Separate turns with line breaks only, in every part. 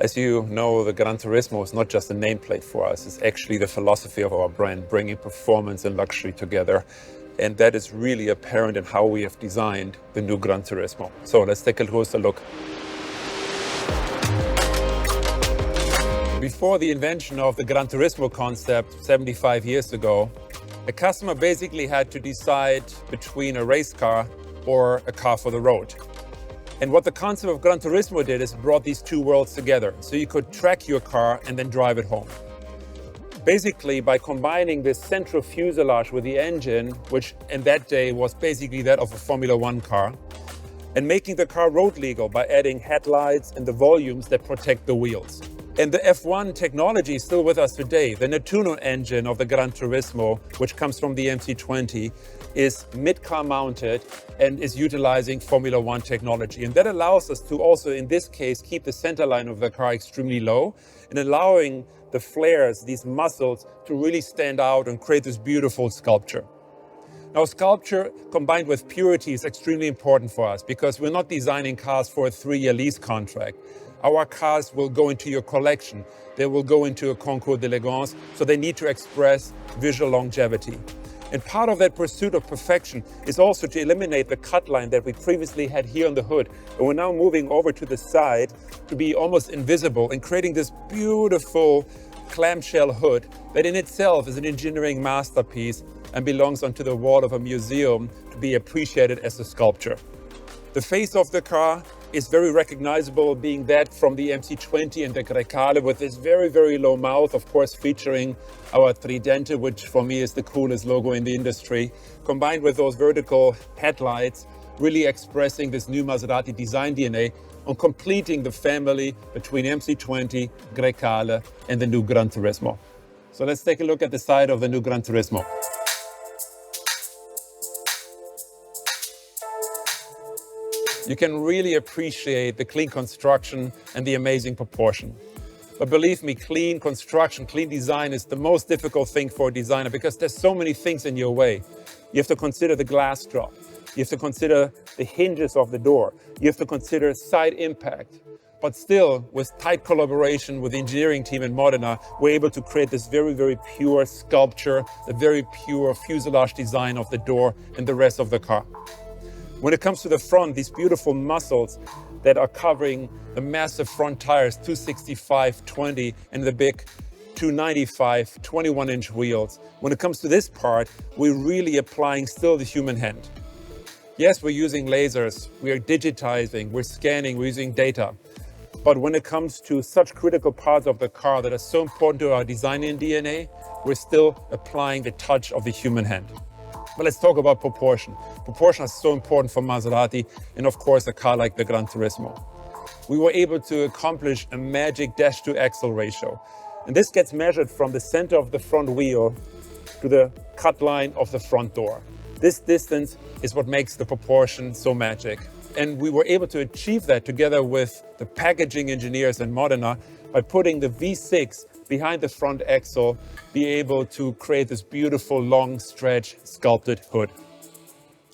As you know, the GranTurismo is not just a nameplate for us, it's actually the philosophy of our brand, bringing performance and luxury together. And that is really apparent in how we have designed the new GranTurismo. So let's take a closer look. Before the invention of the GranTurismo concept 75 years ago, a customer basically had to decide between a race car or a car for the road. And what the concept of GranTurismo did is brought these two worlds together. So you could track your car and then drive it home. Basically, by combining this central fuselage with the engine, which in that day was basically that of a Formula One car, and making the car road legal by adding headlights and the volumes that protect the wheels. And the F1 technology is still with us today. The Nettuno engine of the GranTurismo, which comes from the MC20, is mid-car mounted and is utilizing Formula One technology. And that allows us to also, in this case, keep the center line of the car extremely low and allowing the flares, these muscles, to really stand out and create this beautiful sculpture. Now, sculpture combined with purity is extremely important for us because we're not designing cars for a 3-year lease contract. Our cars will go into your collection. They will go into a concours d'elegance, so they need to express visual longevity. And part of that pursuit of perfection is also to eliminate the cut line that we previously had here on the hood. And we're now moving over to the side to be almost invisible and creating this beautiful clamshell hood that in itself is an engineering masterpiece and belongs onto the wall of a museum to be appreciated as a sculpture. The face of the car is very recognizable, being that from the MC20 and the Grecale with this very, very low mouth, of course, featuring our Trident, which for me is the coolest logo in the industry, combined with those vertical headlights, really expressing this new Maserati design DNA on completing the family between MC20, Grecale, and the new GranTurismo. So let's take a look at the side of the new GranTurismo. You can really appreciate the clean construction and the amazing proportion. But believe me, clean construction, clean design is the most difficult thing for a designer because there's so many things in your way. You have to consider the glass drop. You have to consider the hinges of the door. You have to consider side impact. But still, with tight collaboration with the engineering team in Modena, we're able to create this very, very pure sculpture, the very pure fuselage design of the door and the rest of the car. When it comes to the front, these beautiful muscles that are covering the massive front tires, 265/20, and the big 295 21-inch wheels. When it comes to this part, we're really applying still the human hand. Yes, we're using lasers, we are digitizing, we're scanning, we're using data. But when it comes to such critical parts of the car that are so important to our design and DNA, we're still applying the touch of the human hand. But let's talk about proportion. Proportion is so important for Maserati and of course a car like the GranTurismo. We were able to accomplish a magic dash-to-axle ratio. And this gets measured from the center of the front wheel to the cut line of the front door. This distance is what makes the proportion so magic. And we were able to achieve that together with the packaging engineers in Modena by putting the V6 behind the front axle, be able to create this beautiful long stretch sculpted hood.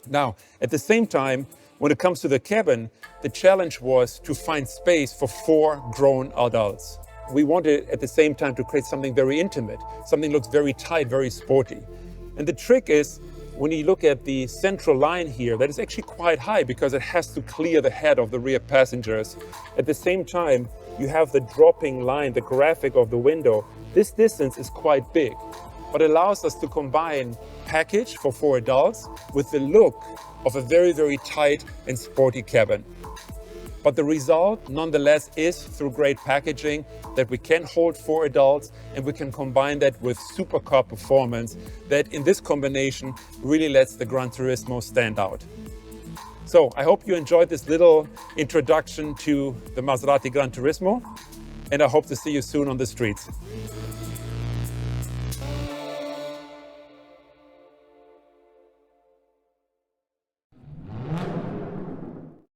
Now, at the same time, when it comes to the cabin, the challenge was to find space for 4 grown adults. We wanted at the same time to create something very intimate, something that looks very tight, very sporty. And the trick is, when you look at the central line here, that is actually quite high because it has to clear the head of the rear passengers. At the same time, you have the dropping line, the graphic of the window. This distance is quite big, but allows us to combine package for 4 adults with the look of a very, very tight and sporty cabin. But the result, nonetheless, is through great packaging that we can hold 4 adults and we can combine that with supercar performance that in this combination really lets the GranTurismo stand out. So I hope you enjoyed this little introduction to the Maserati GranTurismo, and I hope to see you soon on the streets.